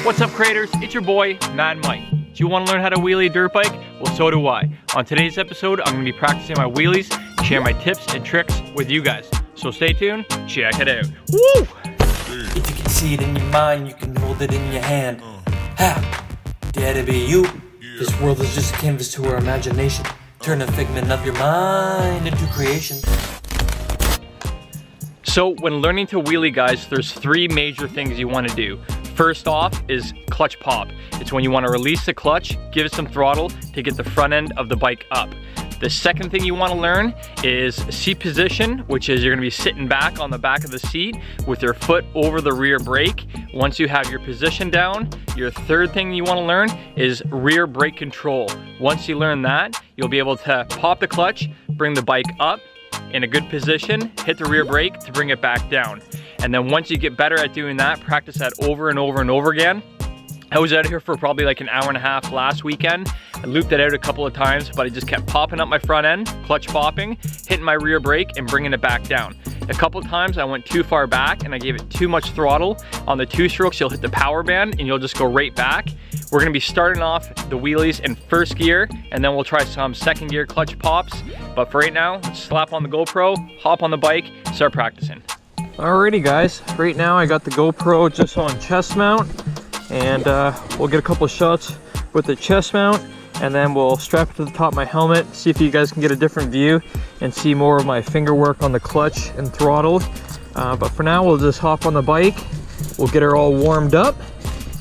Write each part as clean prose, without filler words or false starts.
What's up, creators? It's your boy, Mad Mike. Do you want to learn how to wheelie a dirt bike? Well, so do I. On today's episode, I'm going to be practicing my wheelies, share my tips and tricks with you guys. So stay tuned, check it out. Woo! If you can see it in your mind, you can hold it in your hand. Ha! Dare to be you. This world is just a canvas to our imagination. Turn a figment of your mind into creation. So when learning to wheelie, guys, there's three major things you want to do. First off is clutch pop. It's when you want to release the clutch, give it some throttle to get the front end of the bike up. The second thing you want to learn is seat position, which is you're going to be sitting back on the back of the seat with your foot over the rear brake. Once you have your position down, your third thing you want to learn is rear brake control. Once you learn that, you'll be able to pop the clutch, bring the bike up in a good position, hit the rear brake to bring it back down. And then once you get better at doing that, practice that over and over and over again. I was out here for probably like an hour and a half last weekend. I looped it out a couple of times, but I just kept popping up my front end, clutch popping, hitting my rear brake and bringing it back down. A couple of times I went too far back and I gave it too much throttle. On the two strokes, you'll hit the power band and you'll just go right back. We're gonna be starting off the wheelies in first gear, and then we'll try some second gear clutch pops. But for right now, let's slap on the GoPro, hop on the bike, start practicing. Alrighty guys, right now I got the GoPro just on chest mount, and we'll get a couple shots with the chest mount, and then we'll strap it to the top of my helmet, see if you guys can get a different view and see more of my finger work on the clutch and throttle. But for now, we'll just hop on the bike, we'll get her all warmed up,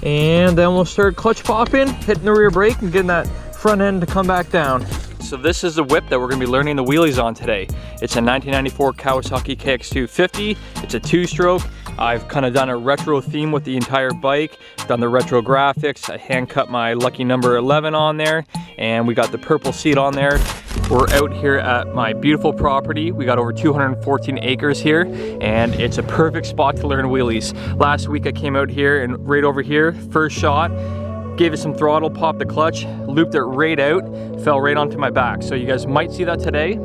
and then we'll start clutch popping, hitting the rear brake and getting that front end to come back down. So this is the whip that we're gonna be learning the wheelies on today. It's a 1994 Kawasaki KX250. It's a two-stroke. I've kind of done a retro theme with the entire bike, done the retro graphics. I hand cut my lucky number 11 on there, and we got the purple seat on there. We're out here at my beautiful property. We got over 214 acres here, and it's a perfect spot to learn wheelies. Last week I came out here, and right over here, first shot, gave it some throttle, popped the clutch, looped it right out, fell right onto my back. So you guys might see that today,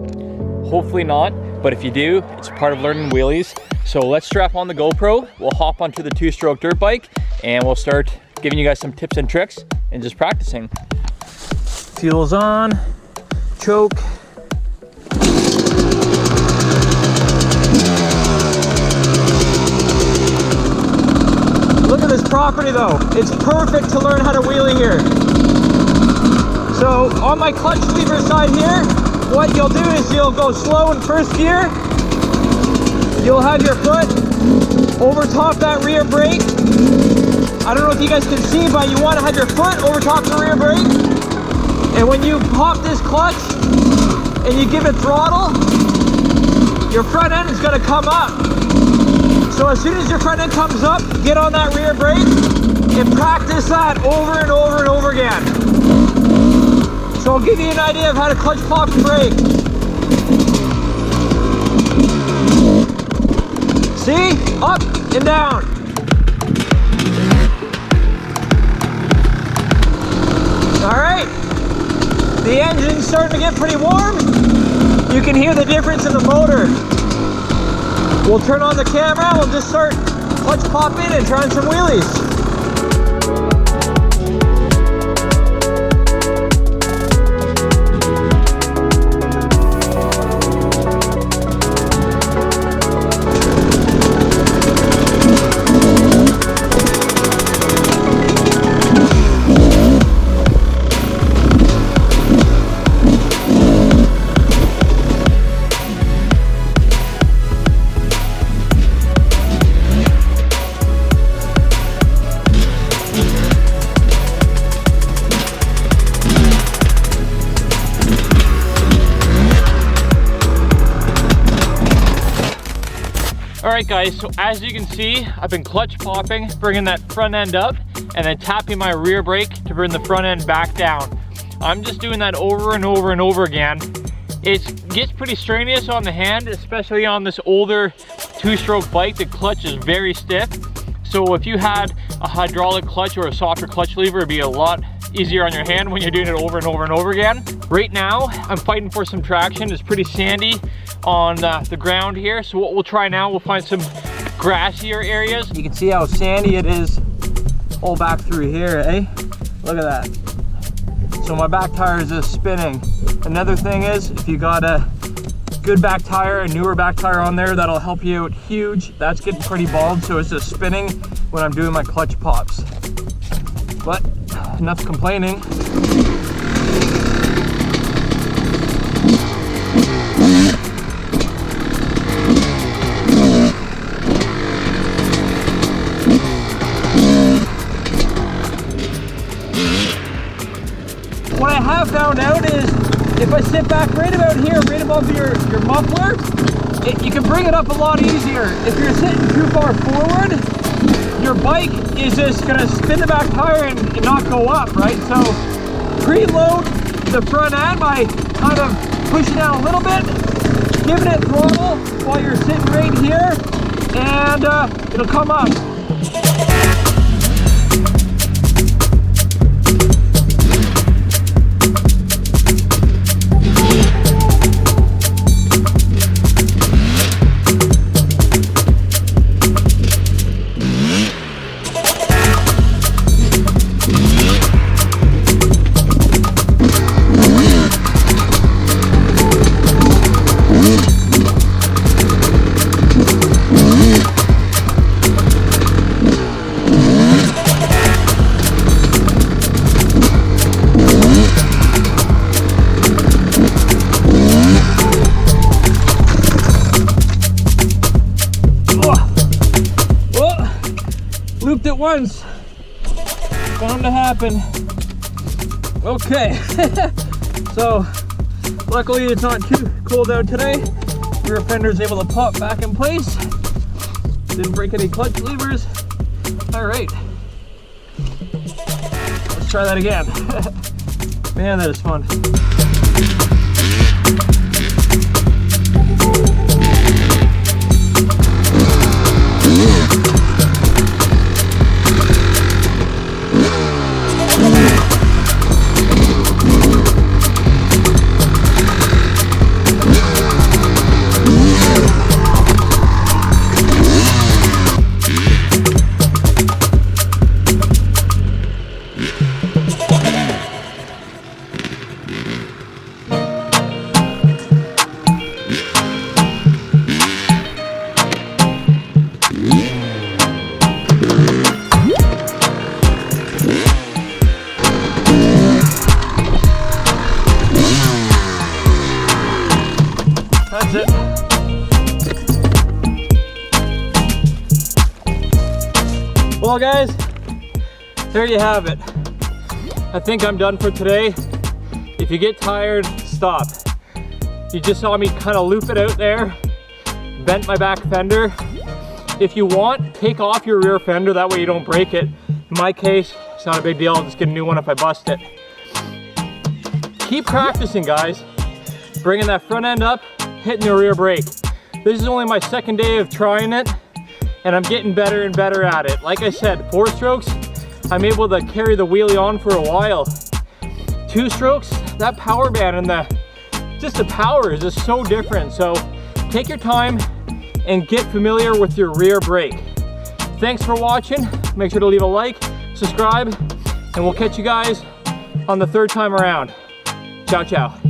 hopefully not, but if you do, it's part of learning wheelies. So let's strap on the GoPro, we'll hop onto the two-stroke dirt bike, and we'll start giving you guys some tips and tricks and just practicing. Fuel's on, choke. Look at this property though. It's perfect to learn how to wheelie here. So on my clutch lever side here, what you'll do is you'll go slow in first gear. You'll have your foot over top that rear brake. I don't know if you guys can see, but you want to have your foot over top the rear brake. And when you pop this clutch and you give it throttle, your front end is going to come up. So as soon as your front end comes up, get on that rear brake and practice that over and over and over again. So I'll give you an idea of how to clutch pop the brake. See? Up and down. All right. The engine's starting to get pretty warm. You can hear the difference in the motor. We'll turn on the camera, we'll just start clutch popping and trying some wheelies. Alright guys, so as you can see, I've been clutch popping, bringing that front end up, and then tapping my rear brake to bring the front end back down. I'm just doing that over and over and over again. It gets pretty strenuous on the hand, especially on this older two-stroke bike. The clutch is very stiff. So if you had a hydraulic clutch or a softer clutch lever, it'd be a lot easier on your hand when you're doing it over and over and over again. Right now, I'm fighting for some traction. It's pretty sandy on the ground here. So what we'll try now, we'll find some grassier areas. You can see how sandy it is all back through here, eh? Look at that. So my back tire is just spinning. Another thing is, if you got a good back tire, a newer back tire on there, that'll help you out huge. That's getting pretty bald, so it's just spinning when I'm doing my clutch pops. But enough complaining. What I have found out is if I sit back right about here, right above your muffler, you can bring it up a lot easier. If you're sitting too far forward, your bike is just gonna spin the back tire and not go up, right? So preload the front end by kind of pushing down a little bit, giving it throttle while you're sitting right here, and it'll come up. Looped it once, bound to happen. Okay, so luckily it's not too cold out today. Rear fender is able to pop back in place. Didn't break any clutch levers. All right, let's try that again. Man, that is fun. That's it. Well guys, there you have it. I think I'm done for today. If you get tired, stop. You just saw me kind of loop it out there, bent my back fender. If you want, take off your rear fender, that way you don't break it. In my case, it's not a big deal, I'll just get a new one if I bust it. Keep practicing, guys. Bringing that front end up, hitting the rear brake. This is only my second day of trying it, and I'm getting better and better at it. Like I said, 4 strokes, I'm able to carry the wheelie on for a while. 2 strokes, that power band and the power is just so different. So take your time and get familiar with your rear brake. Thanks for watching. Make sure to leave a like, subscribe, and we'll catch you guys on the 3rd time around. Ciao, ciao.